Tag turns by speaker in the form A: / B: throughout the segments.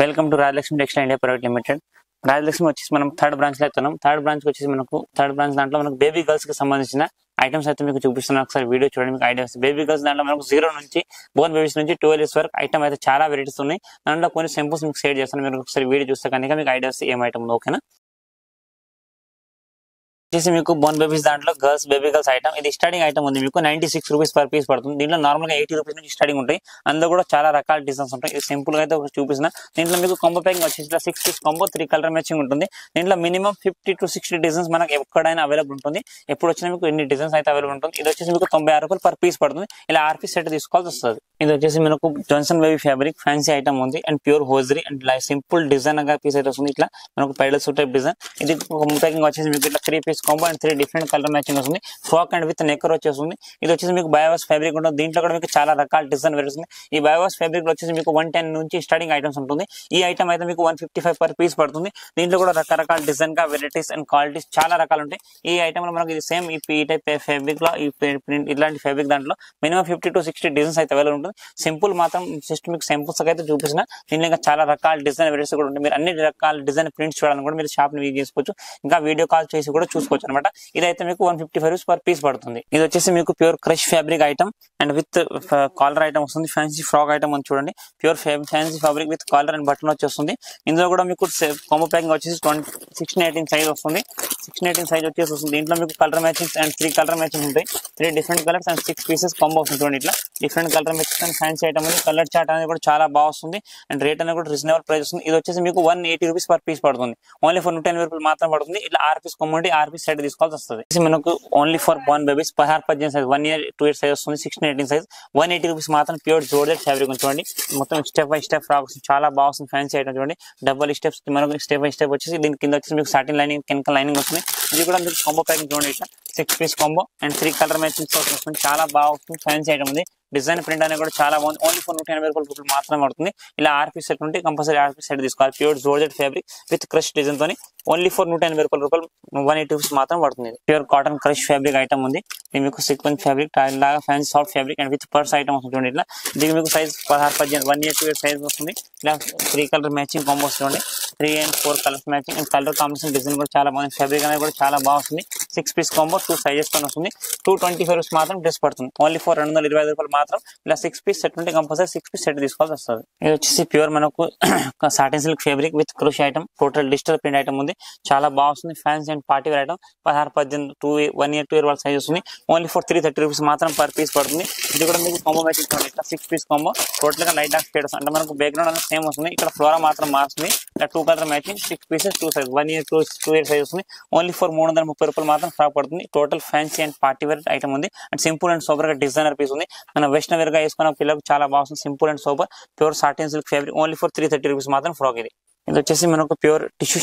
A: Welcome to Rajalakshmi textile India private limited. Rajalakshmi వచ్చేసి మనం third branch లో అవుతున్నాం. థర్డ్ బ్రాంచ్ వచ్చేసి మనకు థర్డ్ బ్రాంచ్ దాంట్లో మనకు బేబీ గర్ల్స్ కి సంబంధించిన ఐటమ్స్ అయితే మీకు చూపిస్తున్నాను. ఒకసారి వీడియో చూడండి, మీకు ఐడియా వస్తుంది. బేబీ గర్ల్స్ దాంట్లో మనకు 0 నుంచి బోర్న్ బేబీస్ నుంచి 12 ఇయర్స్ వరకు ఐటమ్ అయితే చాలా వెరైటీస్ ఉన్నాయి. దాంట్లో కొన్ని సింపుల్స్ మీకు షేర్ చేస్తాను. మీరు ఒకసారి వీడియో చూస్తే కనుక మీకు ఐడియా వస్తుంది ఏం ఐటమ్. ఓకేనా? వచ్చేసి మీకు బోర్న్ బేబీస్ దాంట్లో గర్ల్స్ బేబీ గర్ల్స్ ఐటమ్ ఇది స్టార్టింగ్ ఐటమ్ ఉంది. మీకు 96 రూపీస్ పర్ పీస్ పడుతుంది. దీంట్లో నార్మల్ గా 80 రూపీస్ నుంచి స్టార్టింగ్ ఉంటాయి. అందులో కూడా చాలా రకాల డిజైన్స్ ఉంటాయి. ఇది సింపుల్ గా అయితే ఒకటి చూపిస్తున్నా. దీంట్లో మీకు కాంబో ప్యాకింగ్ వచ్చేసి 6 పీస్ కాంబో 3 కలర్ మ్యాచింగ్ ఉంటుంది. దీంట్లో మినిమం 50 to 60 డిజైన్స్ మనకు ఎక్కడైనా అవైలబుల్ ఉంటుంది. ఎప్పుడు వచ్చినా మీకు ఎన్ని డిజైన్స్ అయితే అవైలబుల్ ఉంటుంది. ఇది వచ్చేసి మీకు 96 రూపాయలు పర్ పీస్ పడుతుంది. ఇలా 6 పీస్ సెట్ తీసుకోవాల్సి వస్తుంది. ఇది వచ్చేసి మనకు Johnson baby fabric fancy item ఉంది and pure hosiery and simple design గా పీస్ అయితే వస్తుంది. ఇట్లా మనకు పైడల్ సూట్ టైప్ డిజైన్. ఇది కాంబో ప్యాకింగ్ వచ్చేసి మీకు ఇట్లా 3 piece combo and 3 different colour matching వస్తుంది. ఫ్రాక్ అండ్ విత్ నెక్కర్ వచ్చేస్తుంది. ఇది వచ్చేసి మీకు బయోవాస్ ఫ్యాబ్రిక్ ఉంటుంది. దీంట్లో కూడా మీకు చాలా రకాల డిజైన్ వెరైటీస్. ఈ బయోవాస్ ఫ్యాబ్రిక్ వచ్చేసి మీకు 110 నుంచి స్టార్టింగ్ ఐటమ్స్ ఉంటుంది. ఈ ఐటమ్ అయితే మీకు 155 పర్ పీస్ పడుతుంది. దీంట్లో కూడా రకరకాల డిజైన్ గా వెరైటీస్ అండ్ క్వాలిటీస్ చాలా రకాలు ఉంటాయి. ఈ ఐటమ్ లో మనకి ఇది సేమ్ ఈ టైప్ ఫ్యాబ్రిక్ లో ఈ ప్రింట్ ఇలాంటి ఫ్యాబ్రిక్ దాంట్లో మినిమం 50 to 60 డిజైన్స్ అయితే అవైలబుల్ ఉంటుంది. సింపుల్ మాత్రం జస్ట్ మీకు సింపుల్స్ అయితే చూపిస్తున్నా. దీంట్లో ఇంకా చాలా రకాల డిజైన్ వెరైటీస్ కూడా ఉంటాయి. మీరు అన్ని రకాల డిజైన్ ప్రింట్స్ చూడాలని కూడా మీరు షాప్ ని విజిట్ చేసుకోవచ్చు. ఇంకా వీడియో కాల్ చేసి కూడా చూసుకోవచ్చు అనమాట. ఇదైతే మీకు 155 రూపీస్ పర్ పీస్ పడుతుంది. ఇది వచ్చేసి మీకు pure crush fabric item and with collar item వస్తుంది. ఫ్యాన్సీ ఫ్రాక్ ఐటమ్ అని చూడండి. Pure fancy fabric with collar and button వచ్చేస్తుంది. ఇందులో కూడా మీకు కాంబో ప్యాకింగ్ వచ్చేసి 16-18 సైజ్ వస్తుంది. 16-18 సైజ్ వచ్చేసి వస్తుంది. దీంట్లో మీకు colour matchings and 3 colour matching ఉంటాయి. 3 different colours and 6 pieces combo వస్తుంది. చూడండి ఇట్లా different colour matchings and fancy item ఉంది. కలర్ చార్ట్ అనేది కూడా చాలా బాగా వస్తుంది అండ్ రేట్ అనేది కూడా రీజనబుల్ ప్రైస్ వస్తుంది. ఇది వచ్చేసి మీకు 180 రూపీస్ పర్ పీస్ పడుతుంది. ఓన్లీ ఫర్ 110 రూపాయలు మాత్రం పడుతుంది. ఇట్లా 6 పీస్ కమ్యూనిటీ 6 పీస్ సెట్ తీసుకోవాల్సి వస్తుంది. మనకు only for Born babies 16-18 size 1 year 2 years size వస్తుంది. 16-18 సైజ్ 180 రూపీస్ మాత్రం ప్యూర్ జోర్జెట్ ఫ్యాబ్రిక్ చూడండి. మొత్తం స్టెప్ బై స్టెప్ ఫ్రాక్ చాలా బాగా వస్తుంది. ఫ్యాన్సీ ఐటమ్ చూడండి. డబుల్ స్టెప్స్ మనకు స్టెప్ బై స్టెప్ వచ్చేసి దీని కింద వచ్చేసి మీకు సాటిన్ లైనింగ్ కెమికల్ లైనింగ్ వస్తుంది. ఇది కూడా మీకు కాంబో ప్యాకింగ్ చూడండి. ఇట్లా 6 piece combo and 3 colour matchings వస్తుంది. చాలా బాగా వస్తుంది. ఫ్యాన్సీ ఐటమ్ ఉంది. డిజైన్ ప్రింట్ అనేది కూడా చాలా బాగుంది. ఓన్లీ ఫర్ 180 రూపాయలు మాత్రమే పడుతుంది. ఇలా 6 పీస్ సెట్ ఉంటే కంపల్సరీ 6 పీస్ సెట్ తీసుకోవాలి. Pure georgette fabric with crush design తోని ఓన్లీ ఫర్ 180 రూపాయలు 180 రూపీస్ మాత్రం పడుతుంది. Pure cotton crush fabric item ఉంది. ఇది మీకు సీక్వెన్స్ ఫ్యాబ్రిక్ లాగా fancy soft fabric and with purse item వస్తుంది. చూడండి ఇట్లా దీనికి మీకు సైజ్ 16-18 1 year 2 years సైజ్ వస్తుంది. ఇలా 3 కలర్ మ్యాచింగ్ కాంబోస్ చూడండి. 3 and 4 colours matching and colour combination design కూడా చాలా బాగుంది. ఫ్యాబ్రిక్ అనేది కూడా చాలా బాగా వస్తుంది. 6 పీస్ కాంబో 2 సైజెస్ తో వస్తుంది. 225 రూపీస్ మాత్రం డ్రెస్ పడుతుంది. ఓన్లీ ఫర్ 225 రూపాయలు మాత్రం ఇలా 6 పీస్ సెట్ ఉంటే కంపల్సరీ 6 పీస్ సెట్ తీసుకోవాల్సి వస్తుంది. ఇది వచ్చేసి ప్యూర్ మనకు satin silk fabric with crush item total digital print item ఉంది. చాలా బాగా వస్తుంది. Fancy and party wear item 16-18 1 year 2 year వాళ్ళ సైజ్ వస్తుంది. ఓన్లీ ఫర్ 330 రూపీస్ మాత్రం పర్ పీస్ పడుతుంది. ఇది కూడా మీకు కాంబో మ్యాచింగ్ ఇట్లా 6 పీస్ కాంబో టోటల్ గా లైట్ డార్క్ షేడ్స్ అంటే మనకు బ్యాక్గ్రౌండ్ అనేది సేమ్ వస్తుంది. ఇక్కడ ఫ్లోరా మాత్రం మారుతుంది. ఇలా 2 colour matching 6 pieces 2 size 1 year 2 year size వస్తుంది. ఓన్లీ ఫర్ 330 రూపాయలు మాత్రం ఫ్రాక్ పడుతుంది. Total fancy and party wear item ఉంది అండ్ సింపుల్ అండ్ సూపర్ గా డిజైనర్ పీస్ ఉంది. మన వెస్టర్న్ వేర్ గా వేసుకున్న పిల్లలకు చాలా బాగుంది. Simple and super pure satin silk fabric only for 330 rupees మాత్రం ఫ్రాక్ ఇది. ఇది వచ్చేసి మనకు pure tissue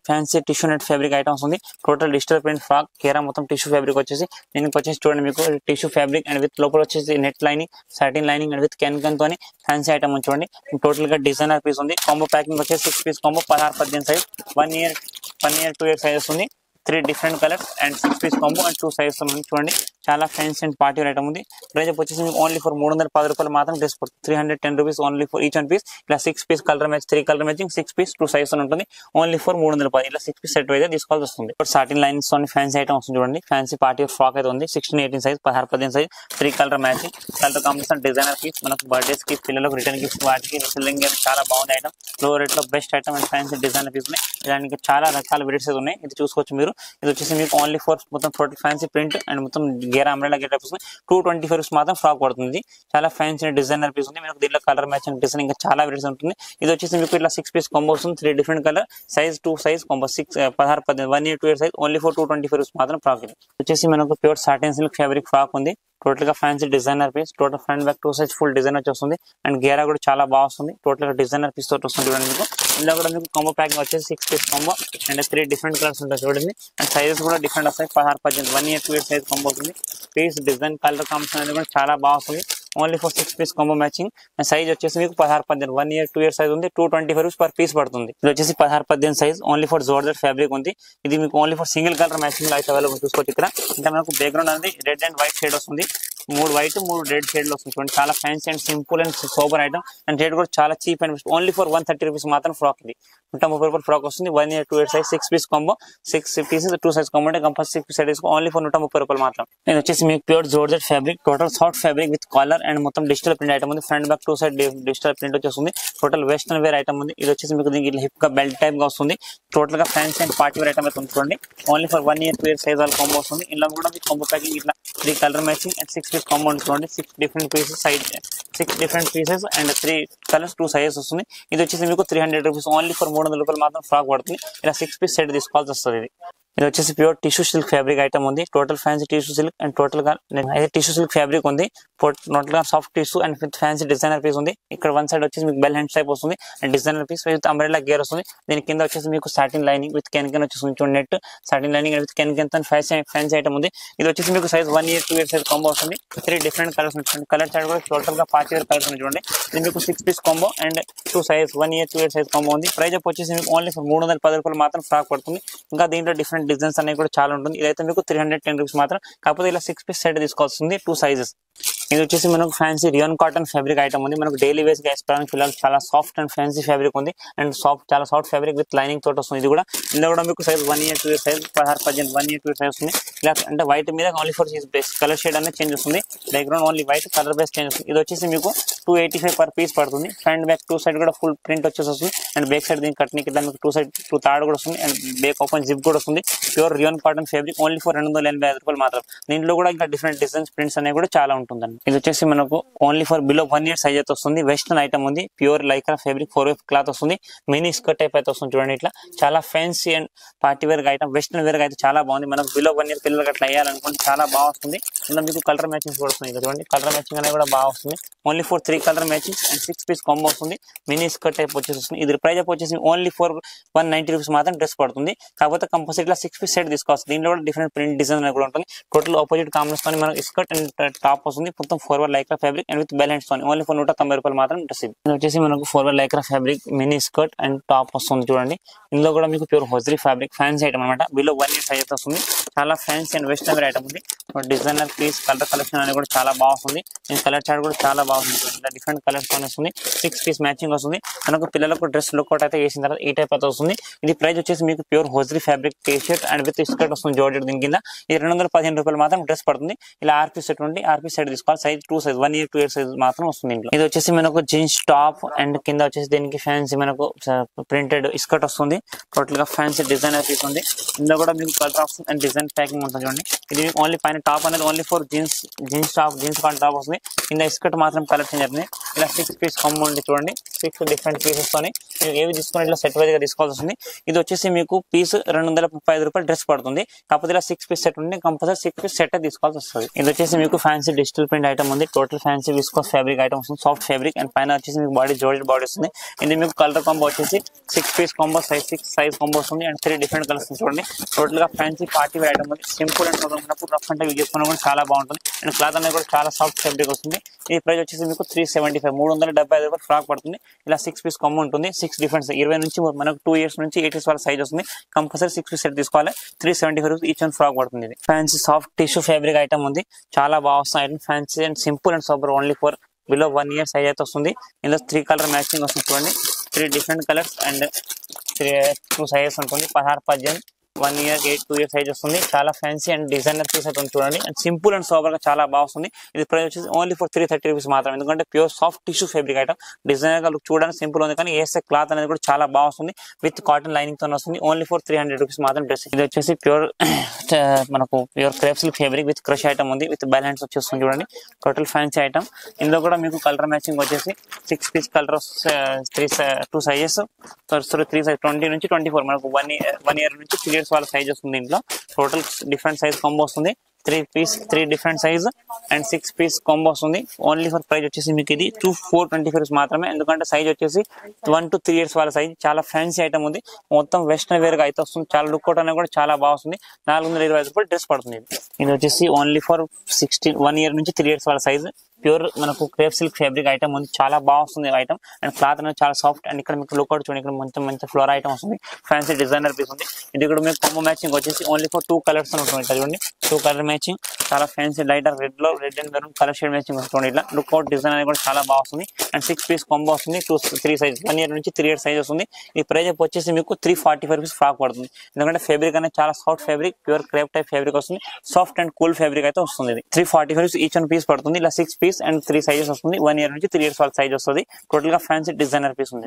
A: fancy tissue net fabric items ఉంది. టోటల్ డిజిటల్ ప్రింట్ ఫ్రాక్ కేరా మొత్తం టిష్యూ ఫ్యాబ్రిక్ వచ్చేసి దీనికి వచ్చేసి చూడండి మీకు టిష్యూ ఫ్యాబ్రిక్ అండ్ విత్ లోపల వచ్చేసి net lining satin lining and with కెన్ తోని ఫ్యాన్సీ ఐటమ్ చూడండి. టోటల్ గా డిజైనర్ పీస్ ఉంది. కాంబో ప్యాకింగ్ వచ్చేసి 6 piece combo 16-18 size 1 year 2 year size వస్తుంది. 3 different colours and 6 piece combo and 2 size చూడండి. చాలా ఫ్యాన్సీ అండ్ పార్టీ ఐటమ్ ఉంది. ప్రైస్ వచ్చేసి మీకు ఓన్లీ ఫర్ 310 రూపాయలు మాత్రం డ్రెస్ పడుతుంది. 310 రూపీస్ ఓన్లీ ఫర్ ఈచ్ 1 పీస్. ఇలా 6 piece colour match 3 colour matching 6 piece 2 size ఉంటుంది. ఓన్లీ ఫర్ 300 రూపాయలు. ఇలా 6 పీస్ సెట్ అయితే తీసుకోవాల్సి వస్తుంది. సాటిన్ లైన్స్ తో ఫ్యాన్సీ ఐటమ్ వస్తుంది చూడండి. ఫ్యాన్సీ పార్టీ ఫ్రాక్ అయితే ఉంది. 16-18 size 16-18 size 3 colour matching colour combination designer piece మనకు బర్త్డేస్ కి పిల్లలకు రిటర్న్ గిఫ్ట్ వాటికి రిసెల్లింగ్ చాలా బాగుంది ఐటమ్. లో రేట్ లో best item and fancy designer piece ఉన్నాయి. దానికి చాలా రకాల వెరైటీస్ ఉన్నాయి. ఇది చూసుకోవచ్చు మీరు. ఇది వచ్చేసి మీకు ఓన్లీ ఫర్ మొత్తం టోటల్ ఫ్యాన్సీ ప్రింట్ అండ్ మొత్తం గేరా అంబ్రెల్లా గెటప్ 225 రూపీస్ మాత్రం ఫ్రాక్ పడుతుంది. చాలా ఫ్యాన్సీ డిజైనర్ పీస్ ఉంది. మీకు దీంట్లో కలర్ మ్యాచింగ్ డిజైన్ ఇంకా చాలా వెరైటీస్ ఉంటుంది. ఇది వచ్చేసి మీకు ఇట్లా 6 పీస్ కాంబో వస్తుంది. 3 different colour size 2 size combo 16-18 1 year 2 year size only for 225 rupees మాత్రం ఫ్రాక్. ఇది వచ్చేసి మనకు pure satin silk fabric frock ఉంది. టోటల్ గా fancy designer piece total front back 2 size full design వచ్చేస్తుంది అండ్ గేరా కూడా చాలా బాగా వస్తుంది. టోటల్ గా డిజైనర్ పీస్ తోటి వస్తుంది చూడండి. మీకు ఇందులో కూడా మీకు కాంబో ప్యాకింగ్ వచ్చేసి 6 piece combo and 3 different colours ఉంటాయి చూడండి. అండ్ సైజెస్ కూడా డిఫరెంట్ వస్తాయి. 16-18 1 year 2 year సైజ్ కాంబో అవుతుంది. పీస్ డిజైన్ కలర్ కాంబినేషన్ అనేది కూడా చాలా బాగా వస్తుంది. Only for 6 piece combo matching and size వచ్చేసి మీకు 16-18 1 year 2 year సైజ్ ఉంది. 225 రూపీస్ పర్ పీస్ పడుతుంది. ఇది వచ్చేసి 16-18 size only for georgette fabric ఉంది. ఇది మీకు only for single colour matching అయితే అవైలబుల్ చూసుకోవచ్చు. ఇక్కడ అంటే మనకు బ్యాక్గ్రౌండ్ అనేది రెడ్ అండ్ వైట్ షేడ్ వస్తుంది. మూడు వైట్ మూడు రెడ్ షేడ్ లో వస్తుంది చూడండి. చాలా fancy and simple and super item and rate కూడా చాలా cheap and only for 130 rupees మాత్రం ఫ్రాక్. ఇది 130 రూపాయలు ఫ్రాక్ వస్తుంది. 1 year 2 year size 6 piece combo, 6 pieces 2 size combo అంటే కంపల్సరీ 6 pieces తీసుకో ఓన్లీ ఫర్ 130 రూపాయలు మాత్రం. ఇది వచ్చేసి మీకు pure georgette fabric, total soft fabric with collar and మొత్తం డిజిటల్ ప్రింట్ ఐటమ్ ఉంది. Front back 2 side digital print వచ్చేస్తుంది. టోటల్ వెస్టర్న్ వేర్ ఐటమ్ ఉంది. ఇది వచ్చేసి మీకు దీనికి హిప్ గా బెల్ట్ టైప్ గా వస్తుంది. టోటల్ గా fancy and party wear item అయితే ఉంచుకోండి. Only for 1 year 2 year size వాళ్ళ కాంబో వస్తుంది. ఇందులో కూడా మీకు కాంబో ప్యాకింగ్ ఇట్లా 3 colour matching and 6 piece combo ఉంచుకోండి. 6 different pieces size 6 different pieces and 3 colours 2 sizes వస్తుంది. ఇది వచ్చేసి మీకు 300 రూపీస్ ఓన్లీ ఫర్ 300 రూపాయలు మాత్రం ఫ్రాక్ పడుతుంది. ఇలా 6 piece సెట్ తీసుకోవాల్సి వస్తుంది. ఇది వచ్చేసి pure tissue silk fabric item ఉంది. Total fancy tissue silk and total గా టిష్యూ సిల్క్ ఫ్యాబ్రిక్ ఉంది. టోటల్ గా soft tissue and with fancy designer piece ఉంది. ఇక్కడ వన్ సైడ్ వచ్చేసి మీకు బెల్ హ్యాండ్స్ టైప్ వస్తుంది and designer piece with umbrella gear వస్తుంది. దీని కింద వచ్చేసి మీకు సాటిన్ లైనింగ్ విత్ కెన్ వచ్చేసి చూడండి. Net satin lining with can fancy item ఉంది. ఇది వచ్చేసి మీకు size 1 year 2 year size combo వస్తుంది. 3 different కలర్స్ ఉంటుంది. కలర్ సైడ్ కూడా టోటల్ గా 5 year కలర్స్ ఉంది చూడండి. ఇది మీకు 6 piece combo and 2 size 1 year 2 year size combo ఉంది. ప్రైస్ వచ్చేసి మీకు ఓన్లీ ఫర్ 310 రూపాయలు మాత్రం ఫ్రాక్ పడుతుంది. ఇంకా దీంట్లో డిఫరెంట్ డిజైన్స్ అనేవి కూడా చాలా ఉంటుంది. ఇదైతే మీకు 310 రూపీస్ మాత్రం. కాకపోతే ఇలా 6 piece సెట్ తీసుకోవాల్సింది 2 sizes. ఇది వచ్చేసి మనకు fancy rayon cotton fabric item ఉంది. మనకు డైలీ వేస్ గా వేసుకోవడానికి పిల్లలు చాలా సాఫ్ట్ అండ్ ఫ్యాన్సీ ఫ్యాబ్రిక్ ఉంది అండ్ చాలా సాఫ్ట్ ఫ్యాబ్రిక్ విత్ లైనింగ్ తోటి వస్తుంది. ఇది కూడా ఇందులో కూడా మీకు size 1 year 2 year size 16 1 year 2 year size వస్తుంది. ఇలా అంటే వైట్ మీద only for base colour shade అనేది చేంజ్ వస్తుంది. Background only white, colour base change వస్తుంది. ఇది వచ్చేసి మీకు 285 per piece పడుతుంది. ఫ్రంట్ బ్యాక్ 2 side కూడా ఫుల్ ప్రింట్ వచ్చేసి వస్తుంది అండ్ బ్యాక్ సైడ్ దీనికి కట్నికి ఇట్లా మీకు 2 side 2 థర్డ్ కూడా వస్తుంది అండ్ బ్యాక్ ఓపెన్ జిప్ కూడా వస్తుంది. Pure rayon cotton fabric only for 285 రూపాయలు మాత్రం. దీంట్లో కూడా ఇంకా డిఫరెంట్ డిజైన్స్ ప్రింట్స్ అనేవి కూడా చాలా ఉంటుందండి. ఇది వచ్చేసి మనకు only for below 1 year size అయితే వస్తుంది. వెస్టర్న్ ఐటమ్ ఉంది. ప్యూర్ లైక్రా ఫ్యాబ్రిక్ 4 క్లాత్ వస్తుంది. మినీ స్కర్ట్ టైప్ అయితే వస్తుంది చూడండి. ఇట్లా చాలా fancy and party wear item, western wear అయితే చాలా బాగుంది. మనకు బిలో 1 year పిల్లలకి అట్లా వేయాలనుకుంటే చాలా బాగా వస్తుంది. ఇందులో మీకు కలర్ మ్యాచింగ్ కూడా వస్తుంది. చూడండి కలర్ మ్యాచింగ్ అనేది కూడా బాగా వస్తుంది. Only for 3 colour matching and 6 piece combo వస్తుంది. మినీ స్కర్ట్ టైప్ వచ్చేసి వస్తుంది. ఇది ప్రైస్ వచ్చేసి ఓన్లీ ఫర్ 190 రూపీస్ మాత్రం డ్రెస్ పడుతుంది. కాకపోతే కంపల్సరీ ఇట్లా 6 piece సెట్ తీసుకోవచ్చు. దీంట్లో కూడా డిఫరెంట్ ప్రింట్ డిజైన్ కూడా ఉంటుంది. టోటల్ ఆపోజిట్ కాంబినేషన్ తో మనకు స్కర్ట్ అండ్ టాప్ వస్తుంది. మొత్తం forward lycra fabric and with balance తో ఓన్లీ ఫర్ 190 రూపాయలు మాత్రం డ్రెస్. ఇది వచ్చేసి మనకు forward lycra fabric mini skirt and top వస్తుంది చూడండి. ఇందులో కూడా మీకు pure hosiery fabric fancy item అనమాట. బిలో 1 year సైజ్ వస్తుంది. చాలా fancy and western wear item ఉంది. డిజైనర్ పీస్ కలర్ కలెక్షన్ అనేది కూడా చాలా బాగుంది. కలర్ చార్ట్ కూడా చాలా బాగుంది. డిఫరెంట్ కలర్స్ తో వస్తుంది. 6 piece మ్యాచింగ్ వస్తుంది. మనకు పిల్లలకు డ్రెస్ లుక్అవుట్ అయితే వేసిన తర్వాత ఈ టైప్ అయితే వస్తుంది. ఇది ప్రైస్ వచ్చేసి మీకు pure hosiery fabric T shirt and with skirt వస్తుంది జార్జెట్. దీని కింద ఇది 215 రూపాయలు మాత్రం డ్రెస్ పడుతుంది. ఇలా 6 piece సెట్ ఉండి 6 piece సెట్ తీసుకోవాలి. Size 2 size 1 year 2 year size మాత్రం వస్తుంది. ఇది వచ్చేసి మనకు జీన్స్ టాప్ అండ్ కింద వచ్చేసి దీనికి ఫ్యాన్సీ మనకు ప్రింటెడ్ స్కర్ట్ వస్తుంది. టోటల్ గా ఫ్యాన్సీ డిజైనర్ పీస్ ఉంది. ఇందులో కూడా మీకు colour option and design packing ఉంటుంది చూడండి. ఇది ఓన్లీ పైన టాప్ అనేది only for jeans top top వస్తుంది. కింద స్కర్ట్ మాత్రం కలర్ చేంజ్ అవుతుంది. ఇలా 6 piece కాంబో ఉంది చూడండి. 6 different pieces తోని మీరు ఏవి తీసుకుని ఇట్లా సెట్ వైజ్ గా తీసుకోవాల్సి వస్తుంది. ఇది వచ్చేసి మీకు పీస్ 235 రూపాయలు డ్రెస్ పడుతుంది. కాకపోతే ఇలా 6 piece సెట్ ఉండి కంపల్సరీ 6 piece సెట్ తీసుకోవాల్సి వస్తుంది. ఇది వచ్చేసి మీకు ఫ్యాన్సీ డిజిటల్ ప్రింట్ ఐటమ్ ఉంది. Total fancy viscose fabric item వస్తుంది. సాఫ్ట్ ఫ్యాబ్రిక్ అండ్ పైన వచ్చేసి మీకు బాడీ జార్జెట్ బాడీ వస్తుంది. ఇది మీకు కలర్ కాంబో వచ్చేసి 6 piece కాంబో సైజ్ కాంబో వస్తుంది అండ్ 3 different కలర్స్ చూడండి. టోటల్ గా ఫ్యాన్సీ పార్టీ వేర్ ఐటమ్ ఉంది. సింపుల్ అండ్ ఉన్నప్పుడు రఫ్ అంటే చేసుకున్నా కూడా చాలా బాగుంటుంది అండ్ క్లాత్ అనేది కూడా చాలా సాఫ్ట్ ఫ్యాబ్రిక్ వస్తుంది. ఈ ప్రైస్ వచ్చేసి మీకు 375 375 రూపాయలు ఫ్రాక్ పడుతుంది. ఇలా 6 piece కాంబో ఉంటుంది. 6 different 20 నుంచి మనకు 2 years నుంచి 8 years వాళ్ళ సైజ్ వస్తుంది. కంపల్సరీ 6 piece సెట్ తీసుకోవాలి. 375 రూపీస్ ఈచ్ అండ్ ఫ్రాక్ పడుతుంది. ఇది fancy soft tissue fabric item ఉంది. చాలా బాగా వస్తుంది item. Fancy and simple and super only for below 1 year size అయితే వస్తుంది. ఇందులో 3 కలర్ మ్యాచింగ్ వస్తుంది చూడండి. 3 different కలర్స్ అండ్ 2 sizes ఉంటుంది. 16 18 1 year 8 2 year సైజ్ వస్తుంది. చాలా ఫ్యాన్సీ అండ్ డిజైనర్ పీస్ అయితే చూడండి. అండ్ సింపుల్ అండ్ సూపర్ గా చాలా బాగుంది. ఇది ప్రైస్ వచ్చేసి ఓన్లీ ఫర్ 330 రూపీస్ మాత్రం. ఎందుకంటే pure soft tissue fabric item. Designer గా లుక్ చూడడానికి సింపుల్ ఉంది కానీ వేస్తే క్లాత్ అనేది కూడా చాలా బాగుంది. విత్ కాటన్ లైనింగ్ తో వస్తుంది. ఓన్లీ ఫర్ 300 రూపీస్ మాత్రం డ్రెస్. ఇది వచ్చేసి ప్యూర్ మనకు pure crepe silk fabric with crush item ఉంది. విత్ బ్యాలెన్స్ వచ్చేస్తుంది చూడండి. Total fancy item. ఇందులో కూడా మీకు కలర్ మ్యాచింగ్ వచ్చేసి 6 piece కలర్ 2 sizes 3 size 20 నుంచి 24 మనకు 1 year నుంచి 3 years వాళ్ళ సైజ్ వస్తుంది. ఇంట్లో టోటల్ డిఫరెంట్ సైజ్ కాంబో వస్తుంది. 3 different size and 6 piece combo వస్తుంది. ఓన్లీ ఫర్ ప్రైస్ వచ్చేసి మీకు ఇది 425 మాత్రమే. ఎందుకంటే సైజ్ వచ్చేసి 1 to 3 years వాళ్ళ సైజ్. చాలా ఫ్యాన్సీ ఐటమ్ ఉంది. మొత్తం వెస్టర్న్ వేర్ గా అయితే వస్తుంది. చాలా లుక్ అవుట్ అనేది కూడా చాలా బాగుంది. 425 రూపాయలు డ్రెస్ పడుతుంది. ఇది వచ్చేసి ఓన్లీ ఫర్ 1 year నుంచి 3 years వాళ్ళ సైజ్. ప్యూర్ మనకు క్రేప్ సిల్క్ ఫ్యాబ్రిక్ ఐటమ్ ఉంది, చాలా బాగా వస్తుంది ఐటమ్. అండ్ క్లాత్ అనేది చాలా సాఫ్ట్. అండ్ ఇక్కడ మీకు లుక్ అవుట్ చూడండి, ఇక్కడ మంచి మంచి ఫ్లోర్ ఐటమ్ వస్తుంది, ఫ్యాన్సీ డిజైనర్ పీస్ ఉంది. ఇది కూడా మీకు కాంబో మ్యాచింగ్ వచ్చేసి ఓన్లీ ఫర్ 2 కలర్స్ ఉంటుంది. చూడండి 2 కలర్ మ్యాచింగ్, చాలా ఫ్యాన్సీ లైటర్ రెడ్ లో red and maroon colour shade matching వస్తుంది. ఇట్లా లుక్ అవుట్ డిజైన్ అనేది కూడా చాలా బాగా వస్తుంది. అండ్ 6 పీస్ కాంబో వస్తుంది, 3 సైజ్, 1 ఇయర్ నుంచి 3 ఇయర్స్ సైజ్ వస్తుంది. ఈ ప్రైస్ వచ్చేసి మీకు 345 రూపీస్ ఫ్రాక్ పడుతుంది. ఎందుకంటే ఫ్యాబ్రిక్ అనేది చాలా soft fabric, pure crepe type fabric వస్తుంది, సాఫ్ట్ అండ్ కూల్ ఫ్యాబ్రిక్ అయితే వస్తుంది. ఇది 345 ఈచ్ 1 పీస్ పడుతుంది. ఇలా 6 పీస్ అండ్ 3 సైజెస్ వస్తుంది. 1 ఇయర్ నుంచి 3 ఇయర్స్ వాళ్ళ సైజ్ వస్తుంది. టోటల్ గా ఫ్యాన్సీ డిజైనర్ పీస్ ఉంది.